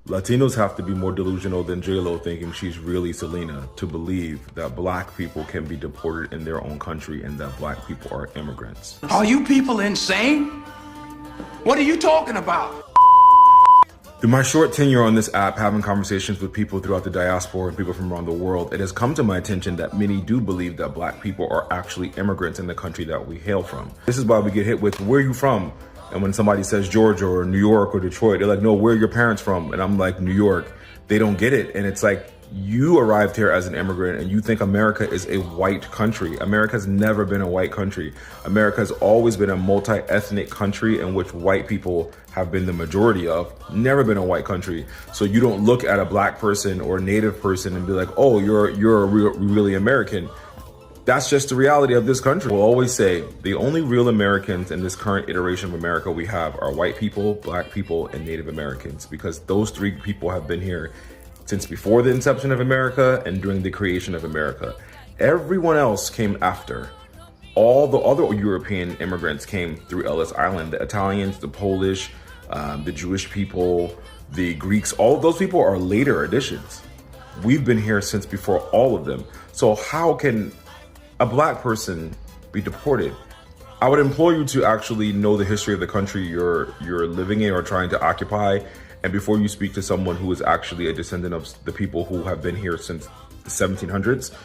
Latinos have to be more delusional than J-Lo thinking she's really Selena to believe that black people can be deported in their own country and that black people are immigrants. Are you people insane? What are you talking about? Through my short tenure on this app, having conversations with people throughout the diaspora and people from around the world, it has come to my attention that many do believe that black people are actually immigrants in the country that we hail from. This is why we get hit with, where are you from? And when somebody says Georgia or New York or Detroit, they're like, no, where are your parents from? And I'm like, New York. They don't get it. And it's like, you arrived here as an immigrant and you think America is a white country. America has never been a white country. America has always been a multi-ethnic country in which white people have been the majority of, never been a white country. So you don't look at a black person or a native person and be like, oh, you're really American. That's just the reality of this country. We'll always say the only real Americans in this current iteration of America we have are white people, black people, and Native Americans, because those three people have been here since before the inception of America and during the creation of America. Everyone else came after. All the other European immigrants came through Ellis Island. The Italians, the Polish, the Jewish people, the Greeks, all of those people are later additions. We've been here since before all of them. So how can a black person be deported? I would implore you to actually know the history of the country you're living in or trying to occupy. And before you speak to someone who is actually a descendant of the people who have been here since the 1700s,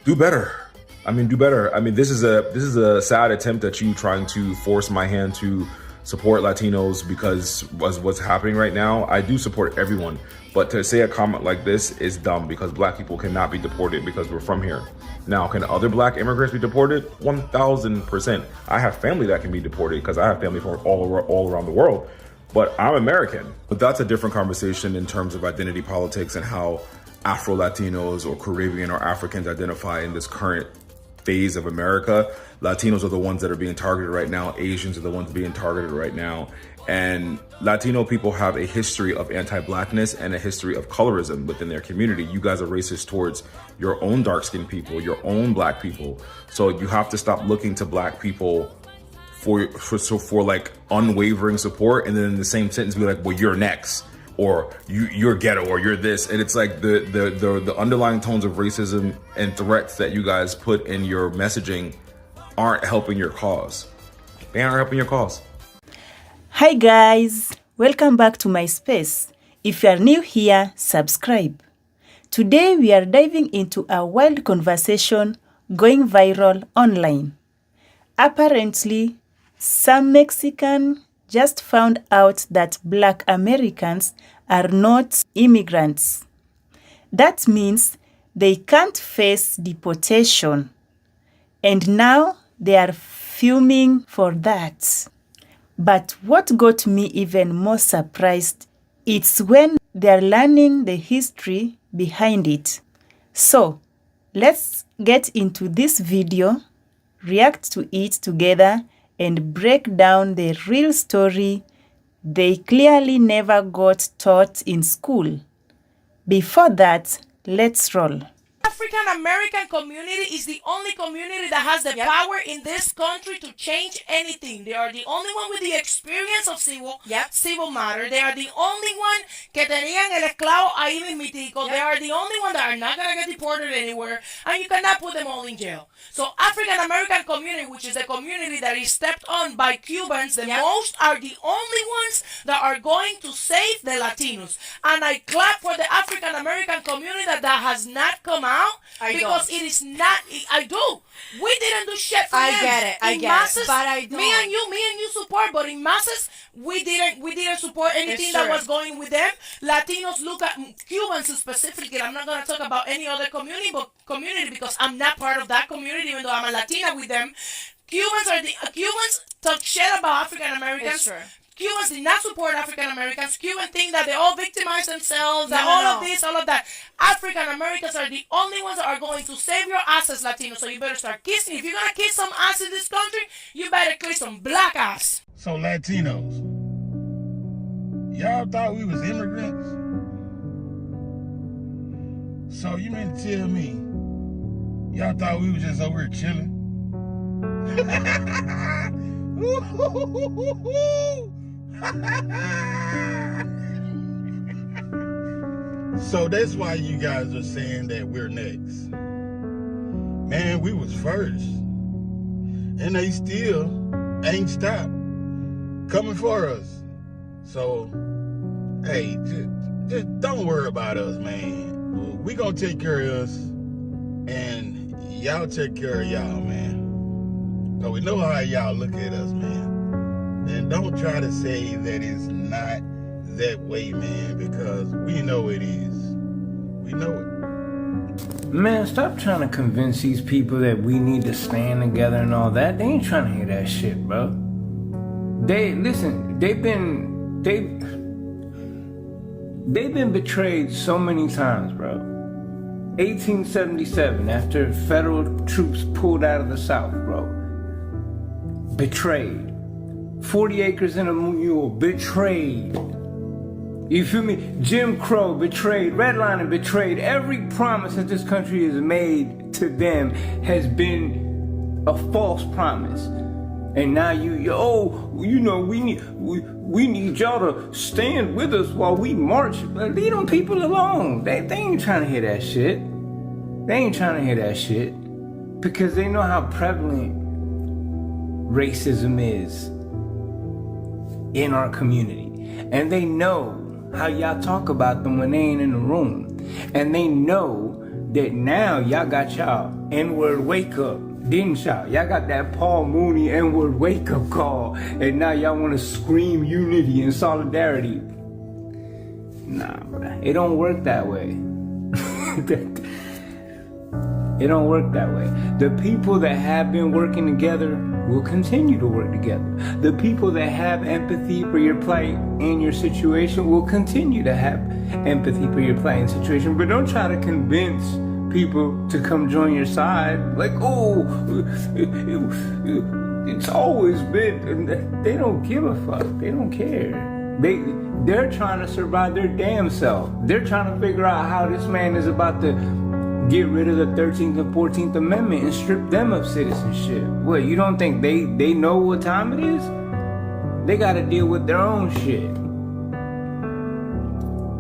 do better. Do better. This is a sad attempt at you trying to force my hand to support Latinos because of what's happening right now. I do support everyone, but to say a comment like this is dumb because black people cannot be deported because we're from here. Now, can other black immigrants be deported? 1000%. I have family that can be deported because I have family from all around the world, but I'm American. But that's a different conversation in terms of identity politics and how Afro-Latinos or Caribbean or Africans identify in this current phase of America. Latinos are the ones that are being targeted right now. Asians are the ones being targeted right now. And Latino people have a history of anti-blackness and a history of colorism within their community. You guys are racist towards your own dark-skinned people, your own black people. So you have to stop looking to black people for like unwavering support, and then in the same sentence be like, well, you're next, or you're ghetto, or you're this. And it's like the underlying tones of racism and threats that you guys put in your messaging aren't helping your cause. They aren't helping your cause. Hi guys, welcome back to my space. If you are new here, subscribe. Today we are diving into a wild conversation going viral online. Apparently, some Mexican just found out that Black Americans are not immigrants. That means they can't face deportation. And now they are fuming for that. But what got me even more surprised is when they're learning the history behind it. So, let's get into this video, react to it together, and break down the real story they clearly never got taught in school. Before that, let's roll. African American community is the only community that has the power in this country to change anything. They are the only one with the experience of civil matter. They are the only one que tenían el esclavo ahí mismitico. They are the only one that are not going to get deported anywhere, and you cannot put them all in jail. So African American community, which is the community that is stepped on by Cubans, the most are the only ones that are going to save the Latinos. And I clap for the African American community that has not come out. Because it is not. I do. We didn't do shit for them. I get it, but I don't. Me and you support, but in masses, we didn't support anything that was going with them. Latinos look at Cubans specifically. I'm not gonna talk about any other community because I'm not part of that community, even though I'm a Latina with them. Cubans talk shit about African Americans. Cubans did not support African Americans. Cubans think that they all victimize themselves, of this, all of that. African Americans are the only ones that are going to save your asses, Latinos. So you better start kissing. If you're going to kiss some ass in this country, you better kiss some black ass. So Latinos, y'all thought we was immigrants? So you mean to tell me y'all thought we was just over here chilling? So that's why you guys are saying that we're next. Man, we was first. And they still ain't stopped coming for us. So, hey, just don't worry about us, man. We gonna take care of us, and y'all take care of y'all, man. So we know how y'all look at us, man. And don't try to say that it's not that way, man, because we know it is. We know it. Man, stop trying to convince these people that we need to stand together and all that. They ain't trying to hear that shit, bro. They've been betrayed so many times, bro. 1877, after federal troops pulled out of the South, bro. Betrayed. 40 acres and a mule, betrayed. You feel me? Jim Crow, betrayed. Redlining, betrayed. Every promise that this country has made to them has been a false promise. And now we need y'all to stand with us while we march. But leave them people alone. They ain't trying to hear that shit. They ain't trying to hear that shit. Because they know how prevalent racism is in our community. And they know how y'all talk about them when they ain't in the room. And they know that now y'all got y'all N-word wake up, didn't y'all? Y'all got that Paul Mooney N-word wake up call, and now y'all want to scream unity and solidarity. Nah, bro, it don't work that way. It don't work that way. The people that have been working together will continue to work together. The people that have empathy for your plight and your situation will continue to have empathy for your plight and situation. But don't try to convince people to come join your side. Like, oh, it's always been. They don't give a fuck. They don't care. They're trying to survive their damn self. They're trying to figure out how this man is about to get rid of the 13th and 14th Amendment and strip them of citizenship. What, you don't think they know what time it is? They gotta deal with their own shit.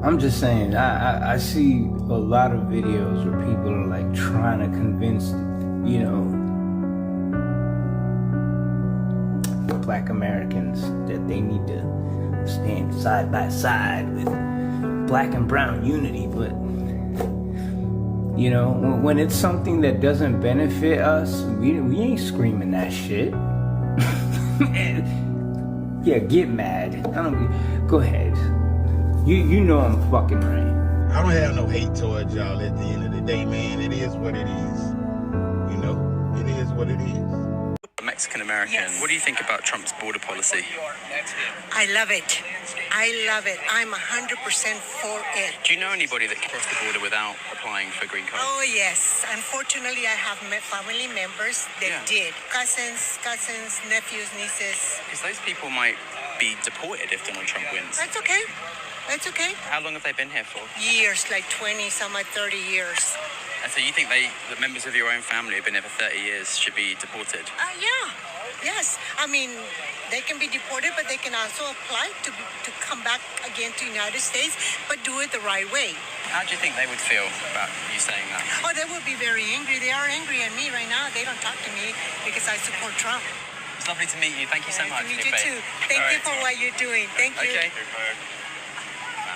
I'm just saying, I see a lot of videos where people are like trying to convince, Black Americans that they need to stand side by side with Black and brown unity, but when it's something that doesn't benefit us, we ain't screaming that shit. Yeah, get mad. Go ahead. You know I'm fucking right. I don't have no hate towards y'all at the end of the day, man. It is what it is. It is what it is. Mexican American. Yes. What do you think about Trump's border policy? I love it. I love it. I'm 100% for it. Do you know anybody that crossed the border without applying for a green card? Oh, yes. Unfortunately, I have met family members that did. Cousins, nephews, nieces. Because those people might be deported if Donald Trump wins. That's okay. That's okay. How long have they been here for? Years, like 20, some like 30 years. And so you think that members of your own family who've been here for 30 years should be deported? Yeah. Yes. I mean, they can be deported, but they can also apply to come back again to the United States, but do it the right way. How do you think they would feel about you saying that? Oh, they would be very angry. They are angry at me right now. They don't talk to me because I support Trump. It's lovely to meet you. Thank you so much. Nice to meet you too. Thank you for what you're doing. Thank you. Okay.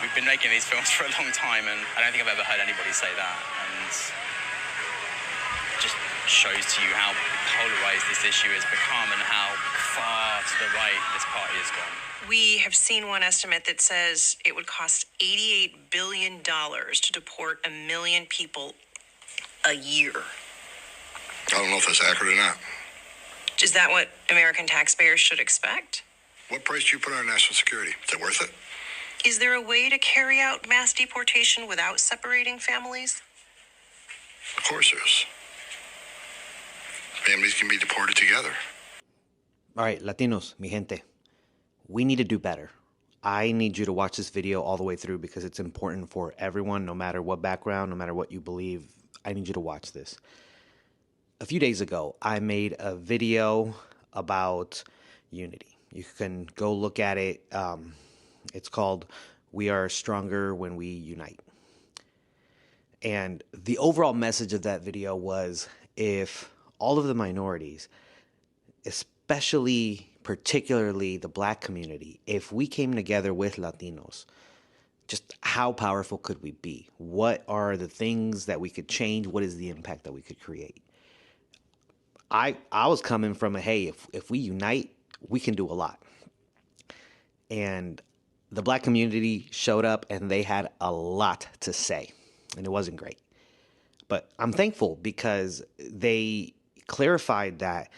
We've been making these films for a long time, and I don't think I've ever heard anybody say that. And it just shows to you how polarized this issue has become and how far to the right this party has gone. We have seen one estimate that says it would cost $88 billion to deport 1 million people a year. I don't know if that's accurate or not. Is that what American taxpayers should expect? What price do you put on national security? Is it worth it? Is there a way to carry out mass deportation without separating families? Of course there is. Families can be deported together. All right, Latinos, mi gente, we need to do better. I need you to watch this video all the way through because it's important for everyone, no matter what background, no matter what you believe. I need you to watch this. A few days ago, I made a video about unity. You can go look at it. It's called We Are Stronger When We Unite. And the overall message of that video was, if all of the minorities, particularly the Black community, if we came together with Latinos, just how powerful could we be? What are the things that we could change? What is the impact that we could create? I was coming from hey, if we unite, we can do a lot. And the Black community showed up and they had a lot to say, and it wasn't great. But I'm thankful because they clarified that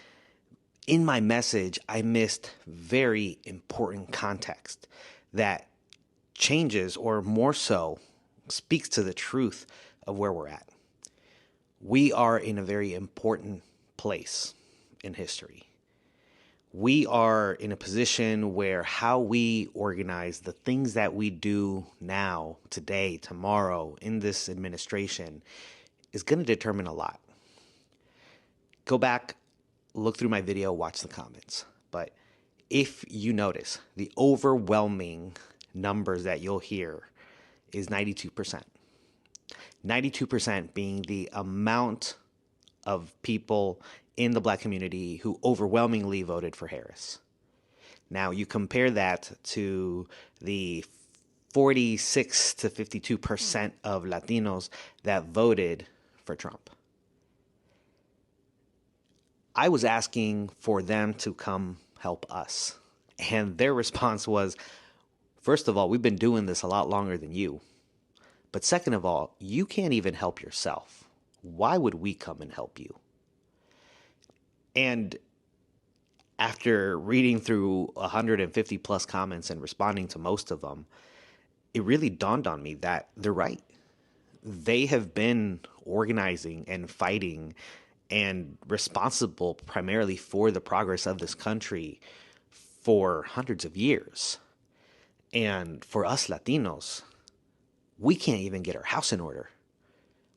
in my message, I missed very important context that changes, or more so, speaks to the truth of where we're at. We are in a very important place in history. We are in a position where how we organize, the things that we do now, today, tomorrow, in this administration, is going to determine a lot. Go back, look through my video, watch the comments. But if you notice, the overwhelming numbers that you'll hear is 92%. 92% being the amount of people in the Black community who overwhelmingly voted for Harris. Now, you compare that to the 46 to 52% of Latinos that voted for Trump. I was asking for them to come help us. And their response was, first of all, we've been doing this a lot longer than you. But second of all, you can't even help yourself. Why would we come and help you? And after reading through 150 plus comments and responding to most of them, it really dawned on me that they're right. They have been organizing and fighting and responsible primarily for the progress of this country for hundreds of years. And for us Latinos, we can't even get our house in order.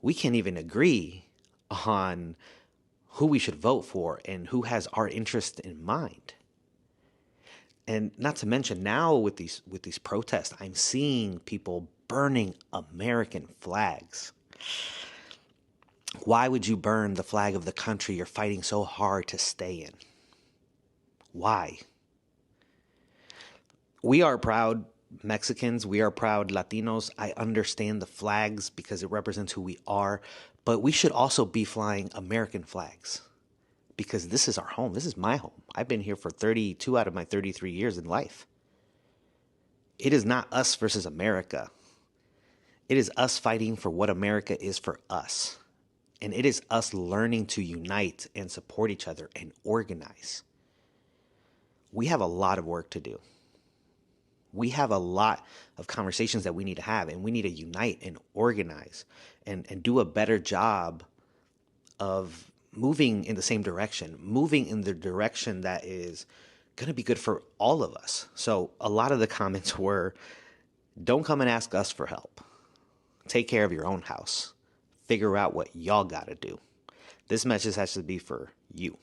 We can't even agree on who we should vote for and who has our interest in mind. And not to mention now with these protests, I'm seeing people burning American flags. Why would you burn the flag of the country you're fighting so hard to stay in? Why? We are proud Mexicans. We are proud Latinos. I understand the flags because it represents who we are. But we should also be flying American flags because this is our home. This is my home. I've been here for 32 out of my 33 years in life. It is not us versus America. It is us fighting for what America is for us. And it is us learning to unite and support each other and organize. We have a lot of work to do. We have a lot of conversations that we need to have, and we need to unite and organize and do a better job of moving in the same direction, moving in the direction that is going to be good for all of us. So a lot of the comments were, don't come and ask us for help. Take care of your own house. Figure out what y'all got to do. This message has to be for you.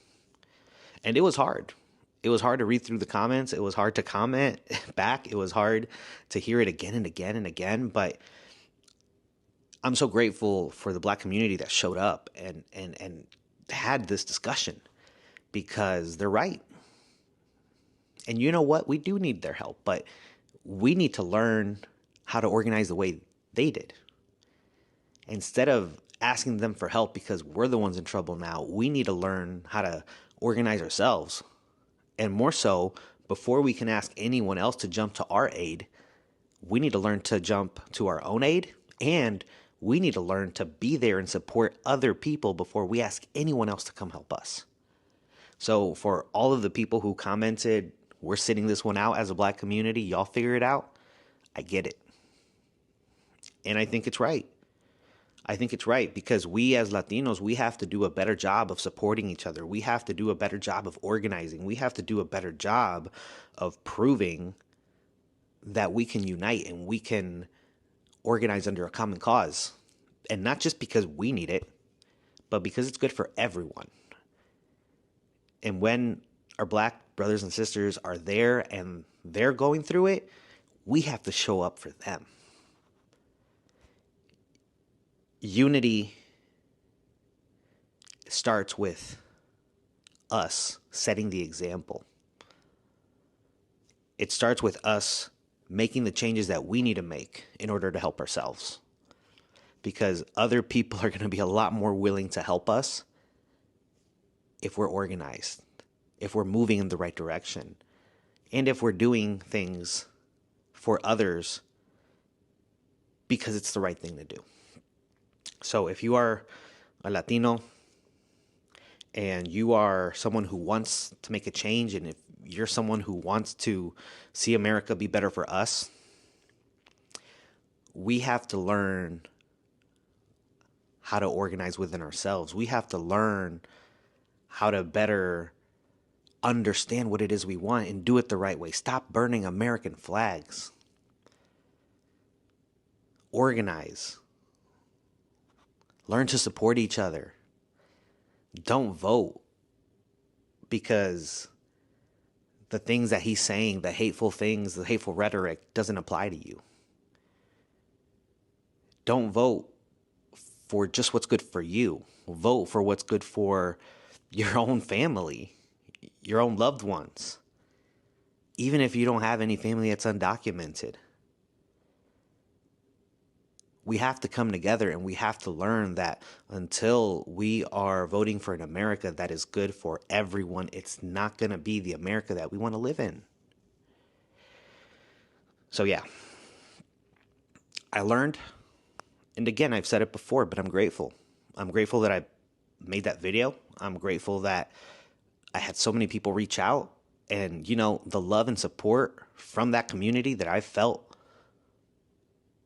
And it was hard. It was hard to read through the comments. It was hard to comment back. It was hard to hear it again and again and again. But I'm so grateful for the Black community that showed up and had this discussion because they're right. And you know what? We do need their help, but we need to learn how to organize the way they did. Instead of asking them for help because we're the ones in trouble now, we need to learn how to organize ourselves. And more so, before we can ask anyone else to jump to our aid, we need to learn to jump to our own aid, and we need to learn to be there and support other people before we ask anyone else to come help us. So for all of the people who commented, we're sitting this one out as a Black community, y'all figure it out, I get it. And I think it's right. I think it's right because we as Latinos, we have to do a better job of supporting each other. We have to do a better job of organizing. We have to do a better job of proving that we can unite and we can organize under a common cause. And not just because we need it, but because it's good for everyone. And when our Black brothers and sisters are there and they're going through it, we have to show up for them. unity starts with us setting the example. It starts with us making the changes that we need to make in order to help ourselves. Because other people are going to be a lot more willing to help us if we're organized, if we're moving in the right direction, and if we're doing things for others because it's the right thing to do. So if you are a Latino and you are someone who wants to make a change, and if you're someone who wants to see America be better for us, we have to learn how to organize within ourselves. We have to learn how to better understand what it is we want and do it the right way. Stop burning American flags. Organize. Learn to support each other. Don't vote because the things that he's saying, the hateful things, the hateful rhetoric doesn't apply to you. Don't vote for just what's good for you. Vote for what's good for your own family, your own loved ones, even if you don't have any family that's undocumented. We have to come together and we have to learn that until we are voting for an America that is good for everyone, it's not going to be the America that we want to live in. So yeah, I learned, and again, I've said it before, but I'm grateful. I'm grateful that I made that video. I'm grateful that I had so many people reach out, and you know, the love and support from that community that I felt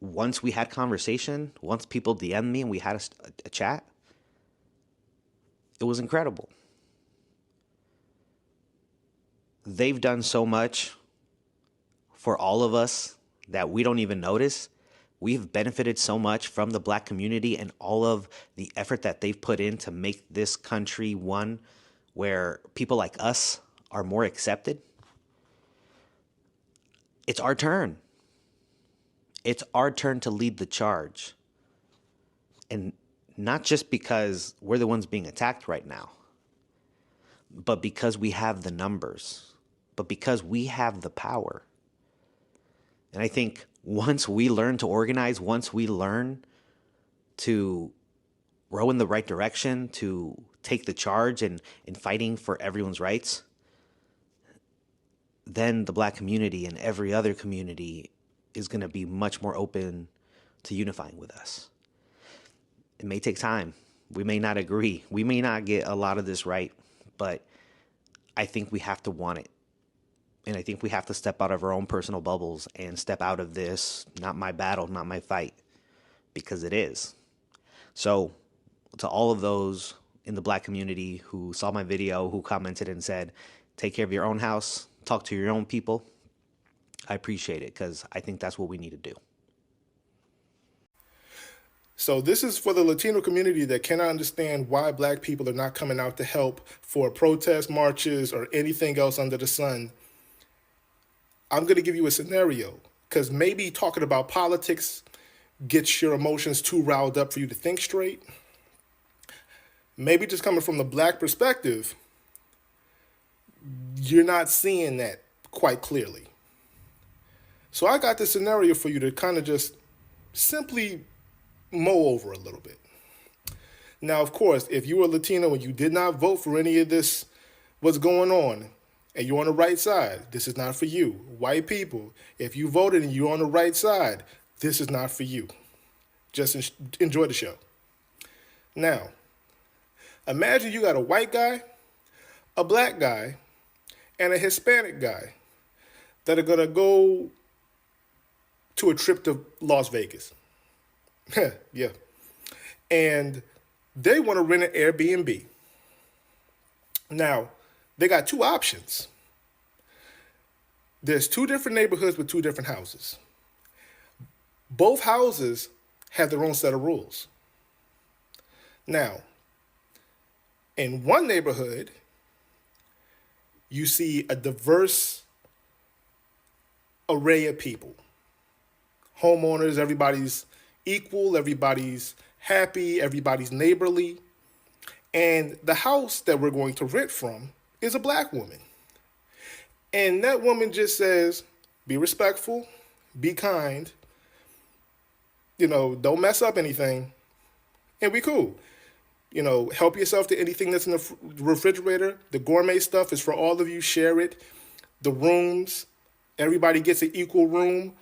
once we had conversation, once people DM'd me and we had a chat, it was incredible. They've done so much for all of us that we don't even notice. We've benefited so much from the Black community and all of the effort that they've put in to make this country one where people like us are more accepted. It's our turn. It's our turn to lead the charge. And not just because we're the ones being attacked right now, but because we have the numbers, but because we have the power. And I think once we learn to organize, once we learn to row in the right direction, to take the charge in fighting for everyone's rights, then the Black community and every other community is going to be much more open to unifying with us. It may take time. We may not agree. We may not get a lot of this right, but I think we have to want it. And I think we have to step out of our own personal bubbles and step out of this, not my battle, not my fight, because it is. So to all of those in the Black community who saw my video, who commented and said, take care of your own house, talk to your own people, I appreciate it, because I think that's what we need to do. So this is for the Latino community that cannot understand why Black people are not coming out to help for protest marches or anything else under the sun. I'm going to give you a scenario, because maybe talking about politics gets your emotions too riled up for you to think straight. Maybe just coming from the Black perspective, you're not seeing that quite clearly. So I got this scenario for you to kind of just simply mow over a little bit. Now, of course, if you are Latino and you did not vote for any of this, what's going on, and you're on the right side, this is not for you. White people, if you voted and you're on the right side, this is not for you. Just enjoy the show. Now, imagine you got a white guy, a Black guy, and a Hispanic guy that are going to go to a trip to Las Vegas. Yeah. And they want to rent an Airbnb. Now, they got two options. There's two different neighborhoods with two different houses. Both houses have their own set of rules. Now, in one neighborhood, you see a diverse array of people. Homeowners, everybody's equal, everybody's happy, everybody's neighborly. And the house that we're going to rent from is a black woman. And that woman just says, be respectful, be kind, don't mess up anything, and we cool. Help yourself to anything that's in the refrigerator. The gourmet stuff is for all of you, share it. The rooms, everybody gets an equal room.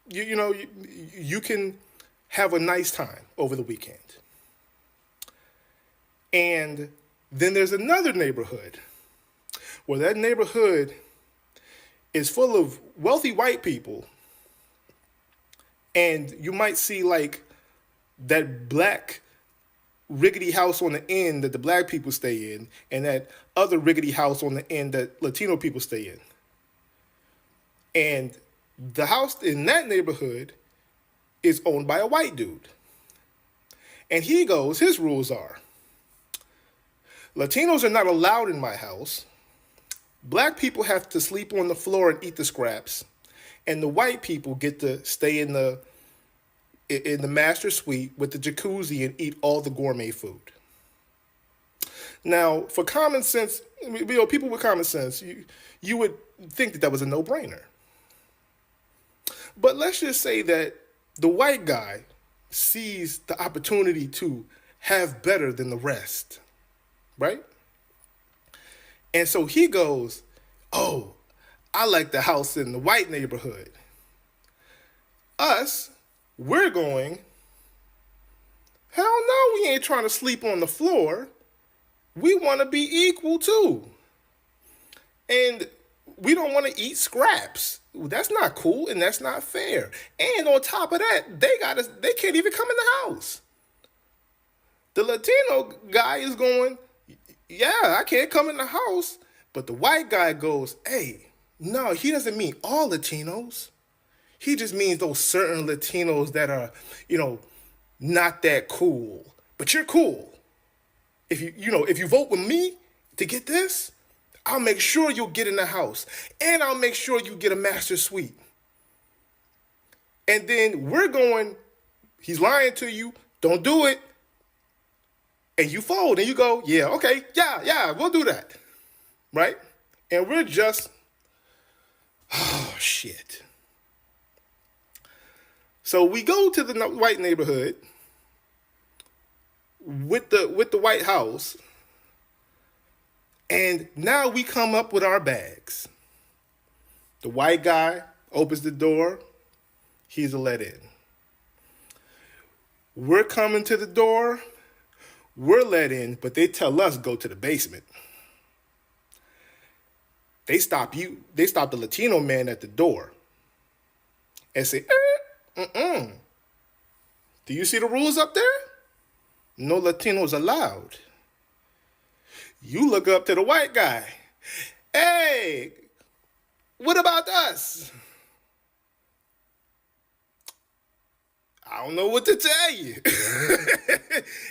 You can have a nice time over the weekend. And then there's another neighborhood where that neighborhood is full of wealthy white people. And you might see like that black rickety house on the end that the black people stay in, and that other rickety house on the end that Latino people stay in. And the house in that neighborhood is owned by a white dude. And his rules are, Latinos are not allowed in my house. Black people have to sleep on the floor and eat the scraps. And the white people get to stay in the master suite with the jacuzzi and eat all the gourmet food. Now, for common sense, people with common sense, you would think that was a no-brainer. But let's just say that the white guy sees the opportunity to have better than the rest, right? And so he goes, oh, I like the house in the white neighborhood. We're going, hell no, we ain't trying to sleep on the floor. We want to be equal too. And we don't want to eat scraps. That's not cool and that's not fair. And on top of that, they can't even come in the house. The Latino guy is going, yeah, I can't come in the house. But the white guy goes, hey, no, he doesn't mean all Latinos. He just means those certain Latinos that are, not that cool. But you're cool. If you vote with me to get this, I'll make sure you'll get in the house. And I'll make sure you get a master suite. And then we're going, he's lying to you, don't do it. And you fold and you go, yeah, okay, yeah, we'll do that. Right? And we're just, oh, shit. So we go to the white neighborhood with the White House, and now we come up with our bags. The white guy opens the door. He's a let in. We're coming to the door. We're let in, but they tell us go to the basement. They stop the Latino man at the door and say, do you see the rules up there? No Latinos allowed. You look up to the white guy. Hey, what about us? I don't know what to tell you.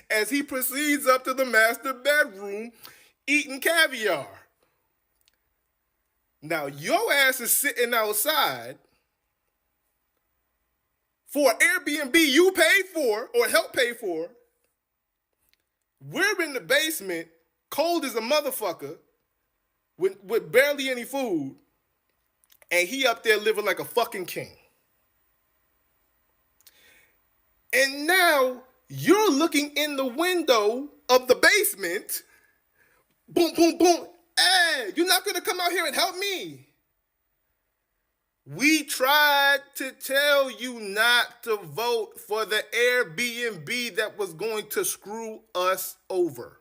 As he proceeds up to the master bedroom, eating caviar. Now, your ass is sitting outside for an Airbnb you paid for or helped pay for. We're in the basement, cold as a motherfucker, with barely any food, and he up there living like a fucking king. And now you're looking in the window of the basement. Boom, boom, boom. Hey, you're not going to come out here and help me. We tried to tell you not to vote for the Airbnb that was going to screw us over.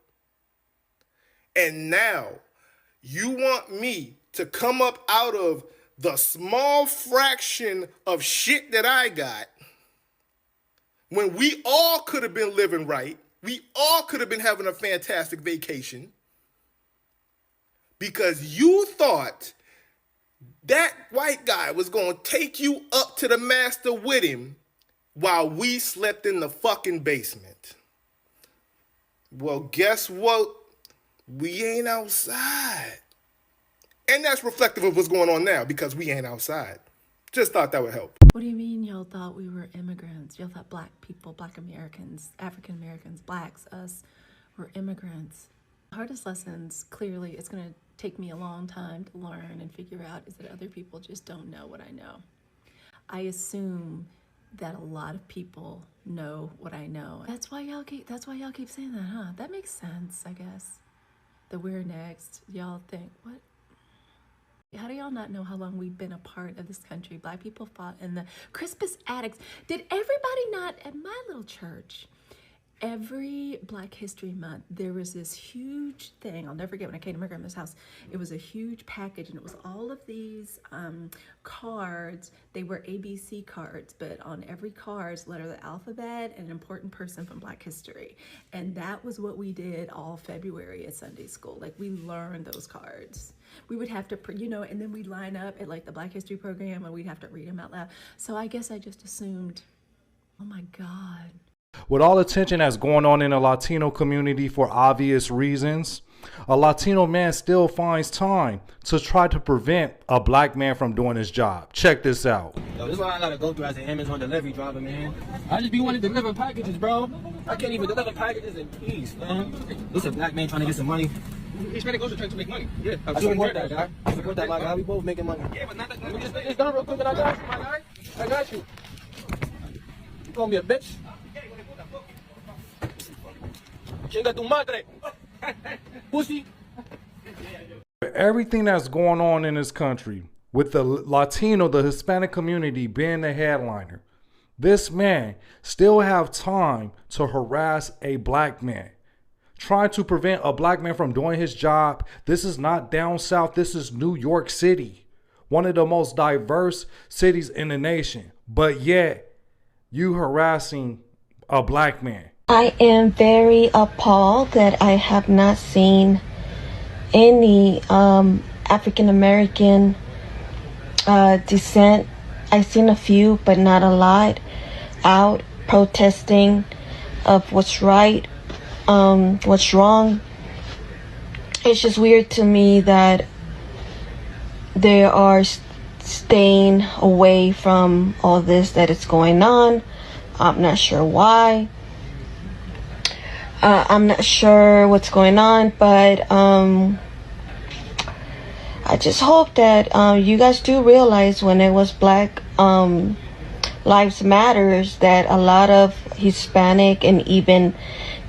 And now you want me to come up out of the small fraction of shit that I got when we all could have been living right. We all could have been having a fantastic vacation because you thought that white guy was going to take you up to the master with him while we slept in the fucking basement. Well, guess what? We ain't outside. And that's reflective of what's going on now because we ain't outside. Just thought that would help. What do you mean y'all thought we were immigrants? Y'all thought black people, black Americans, African Americans, blacks, us, were immigrants. The hardest lessons, clearly, it's going to take me a long time to learn and figure out is that other people just don't know what I know. I assume that a lot of people know what I know. That's why y'all keep saying that, huh? That makes sense, I guess. That we're next. Y'all think, what? How do y'all not know how long we've been a part of this country? Black people fought in the Crispus Attucks. Did everybody not, at my little church, every Black History Month, there was this huge thing. I'll never forget when I came to my grandma's house. It was a huge package, and it was all of these cards. They were ABC cards, but on every card, letter of the alphabet, and an important person from Black history. And that was what we did all February at Sunday school. Like, we learned those cards. We would have to, and then we'd line up at like the Black History program, and we'd have to read them out loud. So I guess I just assumed, oh my God. With all the tension that's going on in the Latino community for obvious reasons, a Latino man still finds time to try to prevent a black man from doing his job. Check this out. Yo, this is what I gotta go through as an Amazon delivery driver, man. I just be wanting to deliver packages, bro. I can't even deliver packages in peace, man. This is a black man trying to get some money. He's trying to make money. Yeah, I support that, guy. I support that, my guy. We both making money. Yeah, but not that. Let me just get this done real quick, and I got you, my guy. I got you. You gonna be a bitch? Chinga tu madre. Pussy. Everything that's going on in this country, with the Latino, the Hispanic community being the headliner, this man still have time to harass a black man, trying to prevent a black man from doing his job. This is not down south. This is New York City, one of the most diverse cities in the nation. But yet, you harassing a black man. I am very appalled that I have not seen any African American descent. I've seen a few, but not a lot, out protesting of what's right, what's wrong. It's just weird to me that they are staying away from all this that is going on. I'm not sure why. I'm not sure what's going on, but I just hope that you guys do realize when it was Black Lives Matters that a lot of Hispanic and even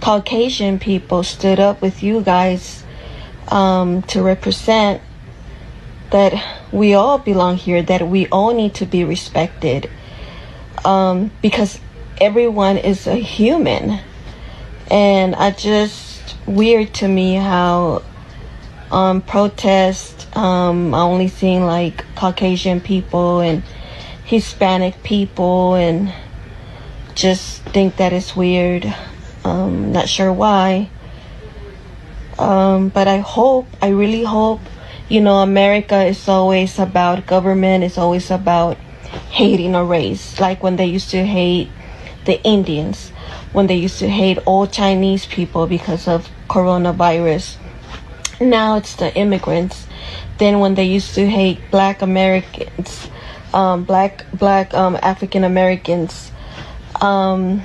Caucasian people stood up with you guys to represent that we all belong here, that we all need to be respected, because everyone is a human. And weird to me how protests, I'm only seeing like Caucasian people and Hispanic people, and just think that it's weird. Not sure why. But I really hope, America is always about government, it's always about hating a race. Like when they used to hate the Indians, when they used to hate all Chinese people because of coronavirus. Now it's the immigrants. Then when they used to hate Black Americans, black African Americans. But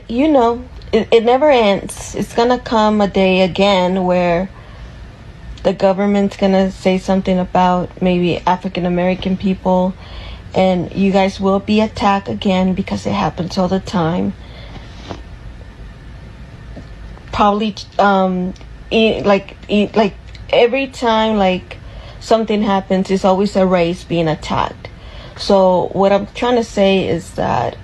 it never ends. It's gonna come a day again where the government's gonna say something about maybe African American people, and you guys will be attacked again because it happens all the time. Probably like every time like something happens, it's always a race being attacked. So what I'm trying to say is that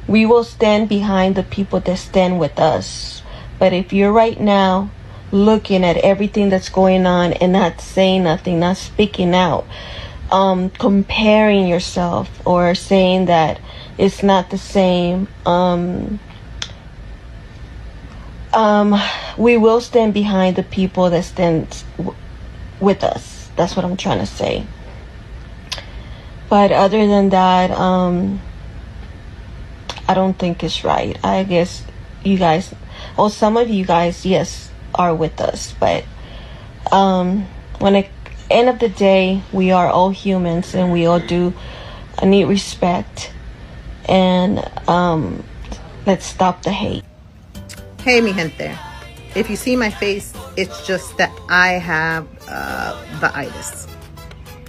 we will stand behind the people that stand with us. But if you're right now looking at everything that's going on and not saying nothing, not speaking out, comparing yourself or saying that it's not the same, we will stand behind the people that stand with us. That's what I'm trying to say. But other than that, I don't think it's right. I guess you guys, or some of you guys, yes, are with us. But when it end of the day, we are all humans and we all do need respect. And let's stop the hate. Hey, mi gente. If you see my face, it's just that I have the itis.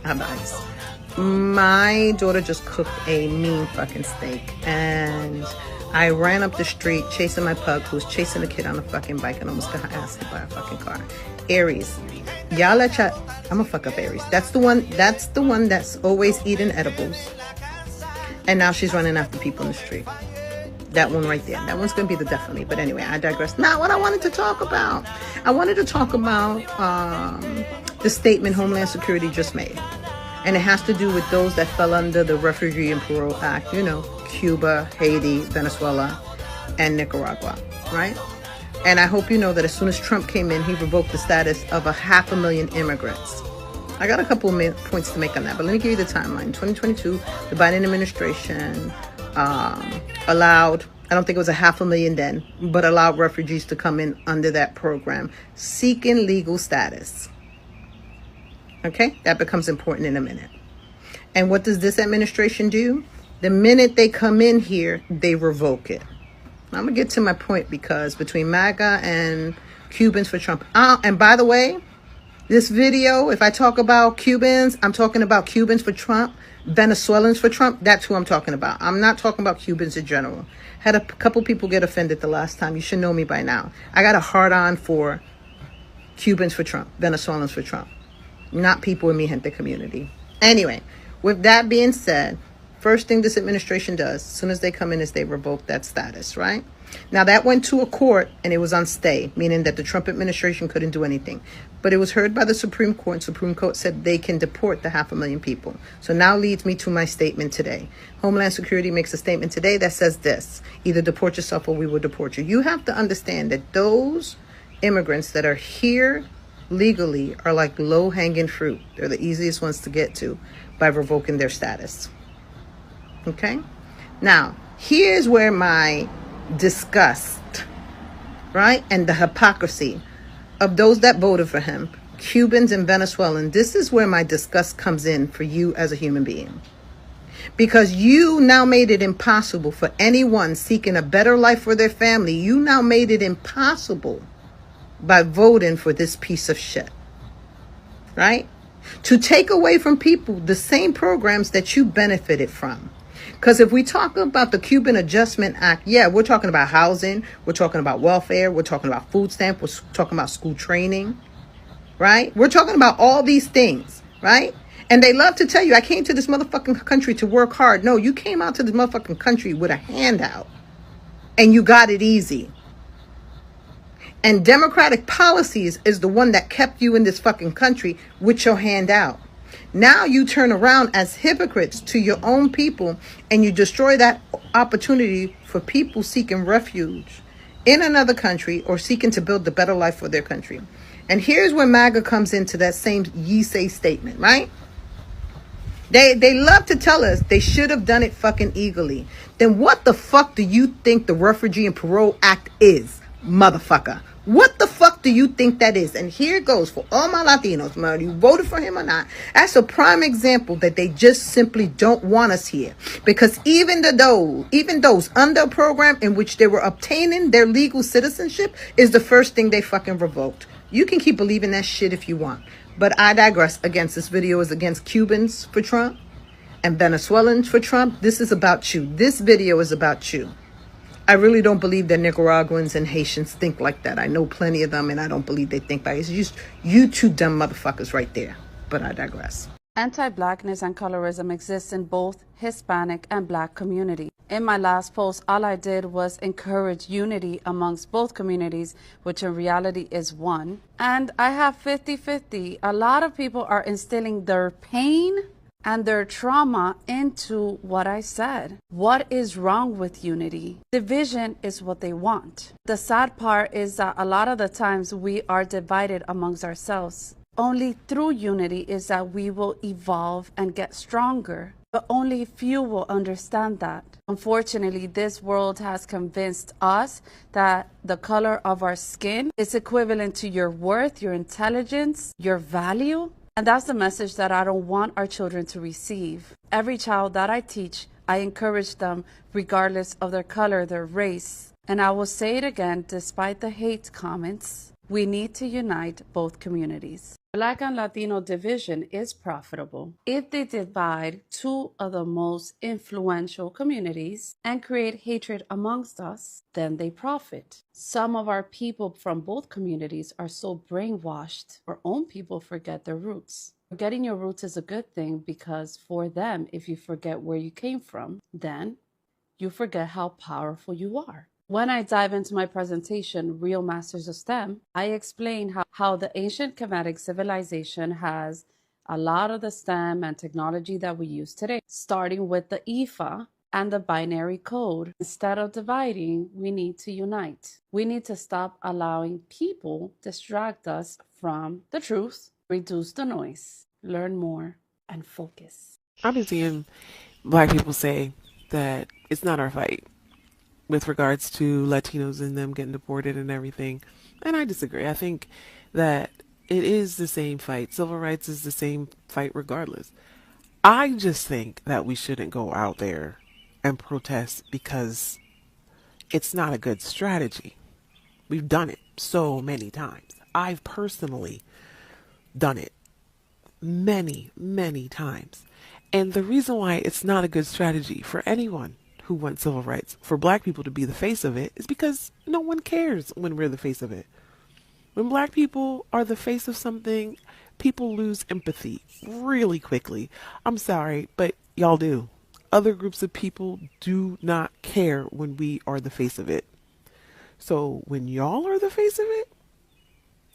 I have the itis. My daughter just cooked a mean fucking steak, and I ran up the street chasing my pug who was chasing a kid on a fucking bike and almost got ass hit by a fucking car. Aries. Y'all let y'all, I'm gonna fuck up Aries. That's the one that's always eating edibles. And now she's running after people in the street. That one right there. That one's gonna be the death of me. But anyway, I digress. Not what I wanted to talk about. I wanted to talk about the statement Homeland Security just made. And it has to do with those that fell under the Refugee and Parole Act, you know, Cuba, Haiti, Venezuela, and Nicaragua, right? And I hope you know that as soon as Trump came in, he revoked the status of 500,000 immigrants. I got a couple of points to make on that, but let me give you the timeline. In 2022, the Biden administration allowed, I don't think it was 500,000 then, but allowed refugees to come in under that program, seeking legal status. Okay, that becomes important in a minute. And what does this administration do? The minute they come in here, they revoke it. I'm going to get to my point, because between MAGA and Cubans for Trump. And by the way, this video, if I talk about Cubans, I'm talking about Cubans for Trump, Venezuelans for Trump. That's who I'm talking about. I'm not talking about Cubans in general. Had a couple people get offended the last time. You should know me by now. I got a hard on for Cubans for Trump, Venezuelans for Trump. Not people in mi gente community. Anyway, with that being said, first thing this administration does, as soon as they come in, is they revoke that status, right? Now, that went to a court, and it was on stay, meaning that the Trump administration couldn't do anything. But it was heard by the Supreme Court, and Supreme Court said they can deport the 500,000 people. So now leads me to my statement today. Homeland Security makes a statement today that says this: either deport yourself or we will deport you. You have to understand that those immigrants that are here legally are like low-hanging fruit. They're the easiest ones to get to by revoking their status. Okay? Now, here's where my disgust, right, and the hypocrisy of those that voted for him, Cubans and Venezuelans, this is where my disgust comes in for you as a human being. Because you now made it impossible for anyone seeking a better life for their family. You now made it impossible by voting for this piece of shit, right? To take away from people the same programs that you benefited from. Because if we talk about the Cuban Adjustment Act, yeah, we're talking about housing, we're talking about welfare, we're talking about food stamp, we're talking about school training, right? We're talking about all these things, right? And they love to tell you, I came to this motherfucking country to work hard. No, you came out to this motherfucking country with a handout, and you got it easy. And democratic policies is the one that kept you in this fucking country with your hand out. Now you turn around as hypocrites to your own people, and you destroy that opportunity for people seeking refuge in another country or seeking to build a better life for their country. And here's where MAGA comes into that same ye say statement, right? They love to tell us they should have done it fucking legally. Then what the fuck do you think the Refugee and Parole Act is, motherfucker? What the fuck do you think that is? And here it goes for all my Latinos, whether you voted for him or not. That's a prime example that they just simply don't want us here. Because even those under a program in which they were obtaining their legal citizenship is the first thing they fucking revoked. You can keep believing that shit if you want. But I digress. Against this video is against Cubans for Trump and Venezuelans for Trump. This is about you. This video is about you. I really don't believe that Nicaraguans and Haitians think like that. I know plenty of them, and I don't believe they think like it. It's just you two dumb motherfuckers right there. But I digress. Anti-blackness and colorism exists in both Hispanic and Black community. In my last post, all I did was encourage unity amongst both communities, which in reality is one. And I have 50-50. A lot of people are instilling their pain and their trauma into what I said. What is wrong with unity? Division is what they want. The sad part is that a lot of the times we are divided amongst ourselves. Only through unity is that we will evolve and get stronger. But only few will understand that. Unfortunately, this world has convinced us that the color of our skin is equivalent to your worth, your intelligence, your value. And that's the message that I don't want our children to receive. Every child that I teach, I encourage them regardless of their color, their race. And I will say it again, despite the hate comments, we need to unite both communities. Black and Latino division is profitable if they divide two of the most influential communities and create hatred amongst us, then they profit. Some of our people from both communities are so brainwashed, our own people forget their roots. Forgetting your roots is a good thing because for them, if you forget where you came from, then you forget how powerful you are. When I dive into my presentation, Real Masters of STEM, I explain how the ancient Kemetic civilization has a lot of the STEM and technology that we use today, starting with the IFA and the binary code. Instead of dividing, we need to unite. We need to stop allowing people distract us from the truth, reduce the noise, learn more, and focus. I've been seeing Black people say that it's not our fight with regards to Latinos and them getting deported and everything. And I disagree. I think that it is the same fight. Civil rights is the same fight regardless. I just think that we shouldn't go out there and protest because it's not a good strategy. We've done it so many times. I've personally done it many, many times. And the reason why it's not a good strategy for anyone who wants civil rights, for Black people to be the face of it, is because no one cares when we're the face of it. When Black people are the face of something, people lose empathy really quickly. I'm sorry, but y'all do. Other groups of people do not care when we are the face of it. So when y'all are the face of it,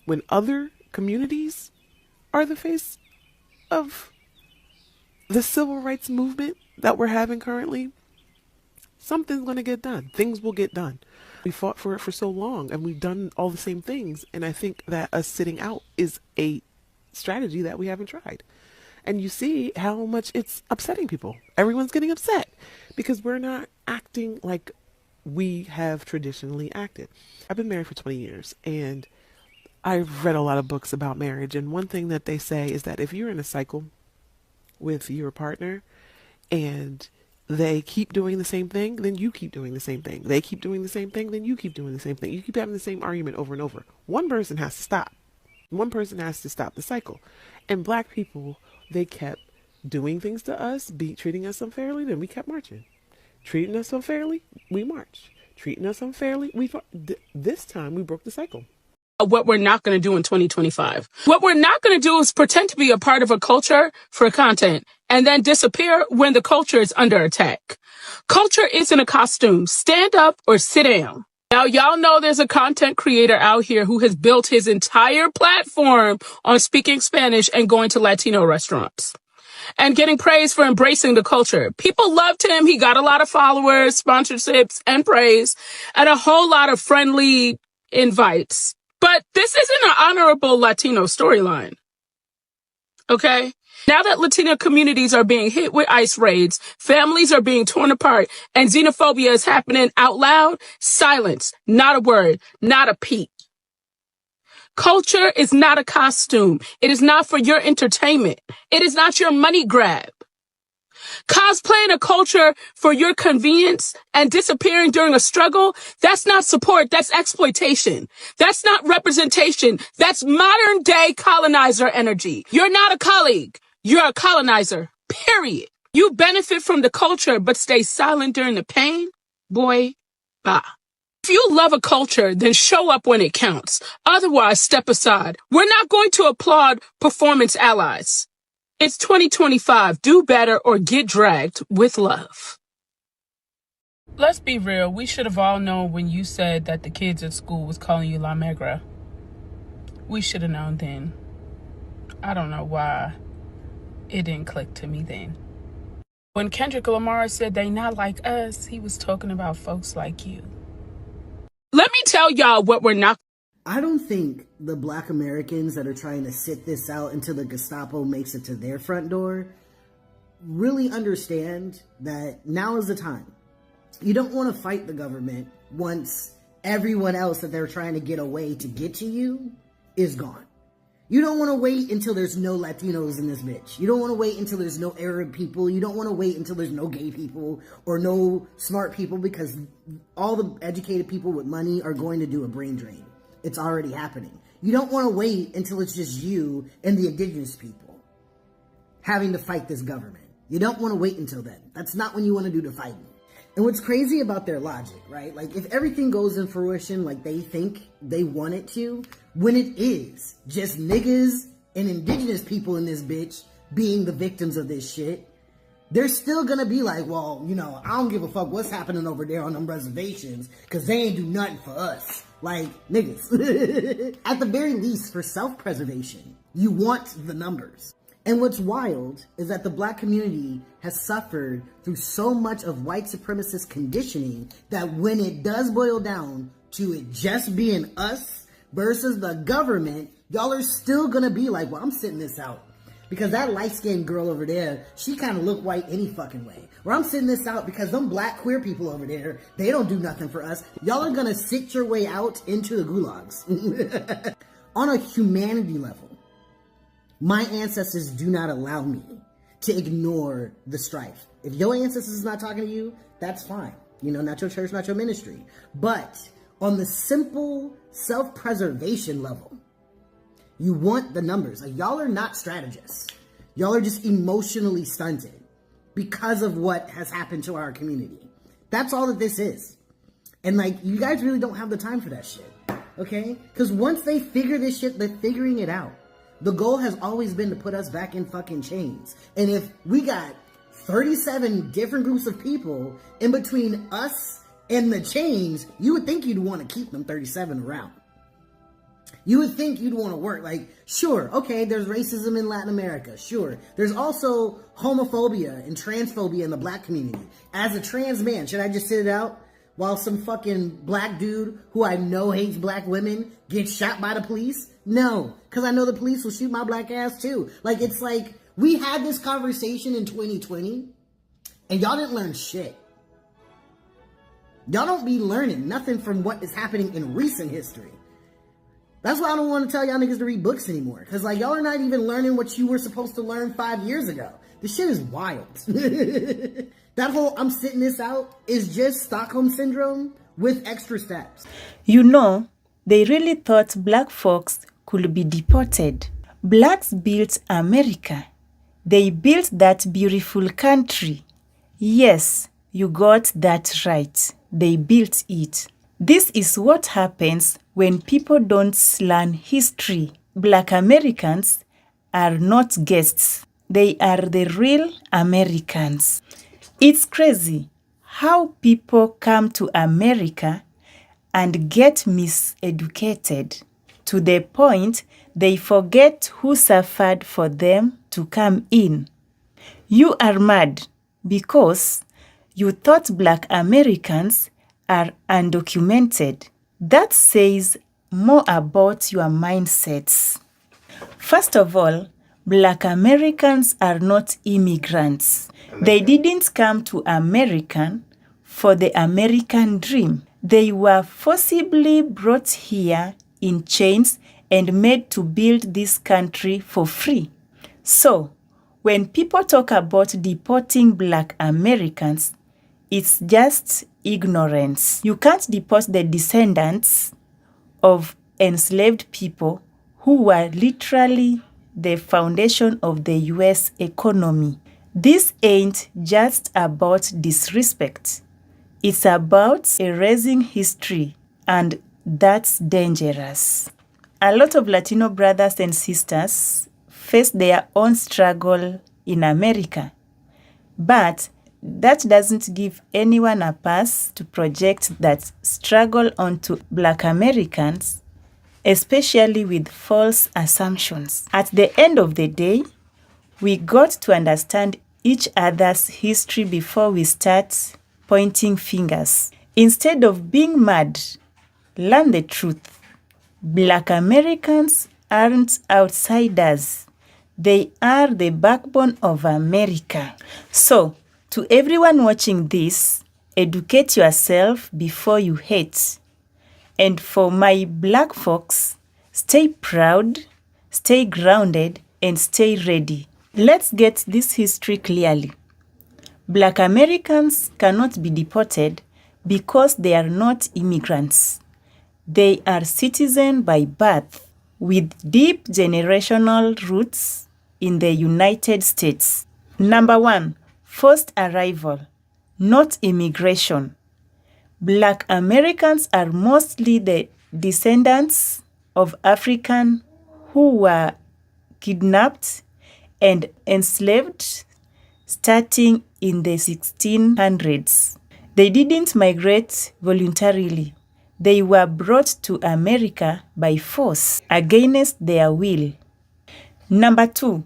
when other communities are the face of the civil rights movement that we're having currently, something's going to get done. Things will get done. We fought for it for so long and we've done all the same things. And I think that us sitting out is a strategy that we haven't tried. And you see how much it's upsetting people. Everyone's getting upset because we're not acting like we have traditionally acted. I've been married for 20 years and I've read a lot of books about marriage. And one thing that they say is that if you're in a cycle with your partner and they keep doing the same thing, then you keep doing the same thing. They keep doing the same thing, then you keep doing the same thing. You keep having the same argument over and over. One person has to stop. One person has to stop the cycle. And Black people, they kept doing things to us, treating us unfairly, then we kept marching. Treating us unfairly, we march. Treating us unfairly, this time we broke the cycle. What we're not going to do in 2025. What we're not going to do is pretend to be a part of a culture for content and then disappear when the culture is under attack. Culture isn't a costume. Stand up or sit down. Now, y'all know there's a content creator out here who has built his entire platform on speaking Spanish and going to Latino restaurants and getting praise for embracing the culture. People loved him. He got a lot of followers, sponsorships, and praise, and a whole lot of friendly invites. But this isn't an honorable Latino storyline. Okay? Now that Latino communities are being hit with ICE raids, families are being torn apart, and xenophobia is happening out loud, silence, not a word, not a peep. Culture is not a costume. It is not for your entertainment. It is not your money grab. Cosplaying a culture for your convenience and disappearing during a struggle, that's not support, that's exploitation. That's not representation. That's modern day colonizer energy. You're not a colleague. You're a colonizer, period. You benefit from the culture but stay silent during the pain? Boy, bye. If you love a culture, then show up when it counts. Otherwise, step aside. We're not going to applaud performance allies. It's 2025. Do better or get dragged with love. Let's be real. We should have all known when you said that the kids at school was calling you La Negra. We should have known then. I don't know why it didn't click to me then. When Kendrick Lamar said they not like us, he was talking about folks like you. Let me tell y'all what we're not. I don't think the Black Americans that are trying to sit this out until the Gestapo makes it to their front door really understand that now is the time. You don't want to fight the government once everyone else that they're trying to get away to get to you is gone. You don't want to wait until there's no Latinos in this bitch. You don't want to wait until there's no Arab people. You don't want to wait until there's no gay people or no smart people, because all the educated people with money are going to do a brain drain. It's already happening. You don't want to wait until it's just you and the indigenous people having to fight this government. You don't want to wait until then. That's not when you want to do the fighting. And what's crazy about their logic, right? Like, if everything goes in fruition like they think they want it to, when it is just niggas and indigenous people in this bitch being the victims of this shit, they're still gonna be like, well, you know, I don't give a fuck what's happening over there on them reservations, because they ain't do nothing for us. Like, niggas. At the very least, for self-preservation, you want the numbers. And what's wild is that the black community has suffered through so much of white supremacist conditioning that when it does boil down to it just being us versus the government, y'all are still gonna be like, well, I'm sitting this out. Because that light-skinned girl over there, she kind of look white any fucking way. Or I'm sitting this out because them black queer people over there, they don't do nothing for us. Y'all are gonna sit your way out into the gulags. On a humanity level, my ancestors do not allow me to ignore the strife. If your ancestors is not talking to you, that's fine. You know, not your church, not your ministry. But on the simple self-preservation level, you want the numbers. Like, y'all are not strategists. Y'all are just emotionally stunted because of what has happened to our community. That's all that this is. And, like, you guys really don't have the time for that shit. Okay? Because once they figure this shit, they're figuring it out. The goal has always been to put us back in fucking chains. And if we got 37 different groups of people in between us and the chains, you would think you'd want to keep them 37 around. You would think you'd want to work. Like, sure, okay, there's racism in Latin America. Sure. There's also homophobia and transphobia in the black community. As a trans man, should I just sit it out while some fucking black dude who I know hates black women gets shot by the police? No, because I know the police will shoot my black ass too. Like, it's like, we had this conversation in 2020 and y'all didn't learn shit. Y'all don't be learning nothing from what is happening in recent history. That's why I don't want to tell y'all niggas to read books anymore. Because, like, y'all are not even learning what you were supposed to learn 5 years ago. This shit is wild. That whole I'm sitting this out is just Stockholm Syndrome with extra steps. You know, they really thought black folks could be deported. Blacks built America. They built that beautiful country. Yes, you got that right. They built it. This is what happens when people don't learn history. Black Americans are not guests. They are the real Americans. It's crazy how people come to America and get miseducated to the point they forget who suffered for them to come in. You are mad because you thought black Americans are undocumented. That says more about your mindsets. First of all, black Americans are not immigrants. They didn't come to America for the American dream. They were forcibly brought here in chains and made to build this country for free. So, when people talk about deporting black Americans, it's just ignorance. You can't deport the descendants of enslaved people who were literally the foundation of the US economy. This ain't just about disrespect. It's about erasing history, and that's dangerous. A lot of Latino brothers and sisters face their own struggle in America, but that doesn't give anyone a pass to project that struggle onto black Americans, especially with false assumptions. At the end of the day, we got to understand each other's history before we start pointing fingers. Instead of being mad, learn the truth. Black Americans aren't outsiders. They are the backbone of America. So, to everyone watching this, educate yourself before you hate. And for my black folks, stay proud, stay grounded, and stay ready. Let's get this history clearly. Black Americans cannot be deported because they are not immigrants. They are citizens by birth with deep generational roots in the United States. Number 1, forced arrival, not immigration. Black Americans are mostly the descendants of Africans who were kidnapped and enslaved starting in the 1600s. They didn't migrate voluntarily. They were brought to America by force against their will. Number 2,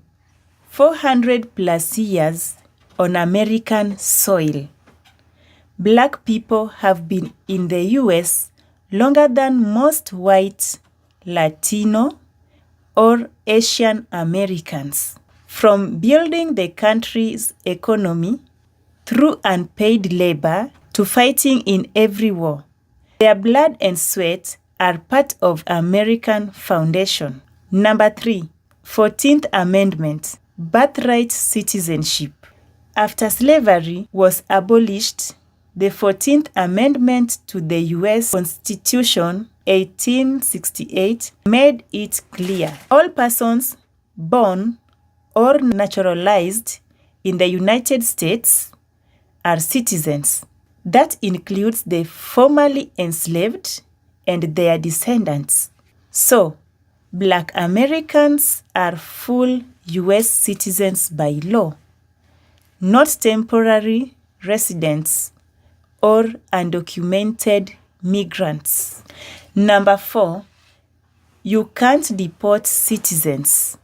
400 plus years on American soil. Black people have been in the US longer than most white, Latino, or Asian Americans. From building the country's economy through unpaid labor to fighting in every war, their blood and sweat are part of American foundation. Number 3, 14th Amendment, birthright citizenship. After slavery was abolished, the 14th Amendment to the U.S. Constitution, 1868, made it clear all persons born or naturalized in the United States are citizens. That includes the formerly enslaved and their descendants. So, Black Americans are full U.S. citizens by law, not temporary residents or undocumented migrants. Number 4, you can't deport citizens.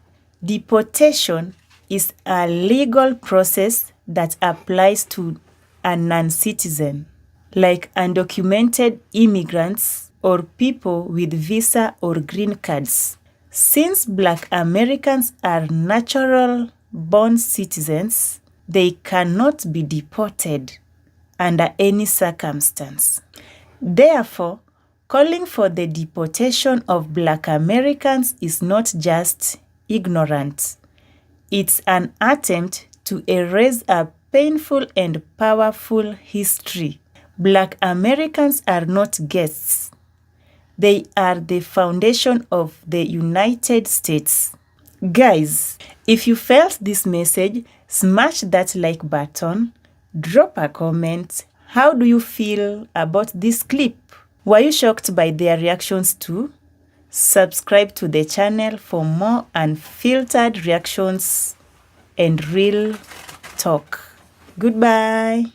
Deportation is a legal process that applies to a non-citizen, like undocumented immigrants or people with visa or green cards. Since Black Americans are natural-born citizens, they cannot be deported under any circumstance. Therefore, calling for the deportation of Black Americans is not just ignorant. It's an attempt to erase a painful and powerful history. Black Americans are not guests. They are the foundation of the United States. Guys, if you felt this message, smash that like button, drop a comment. How do you feel about this clip? Were you shocked by their reactions too? Subscribe to the channel for more unfiltered reactions and real talk. Goodbye.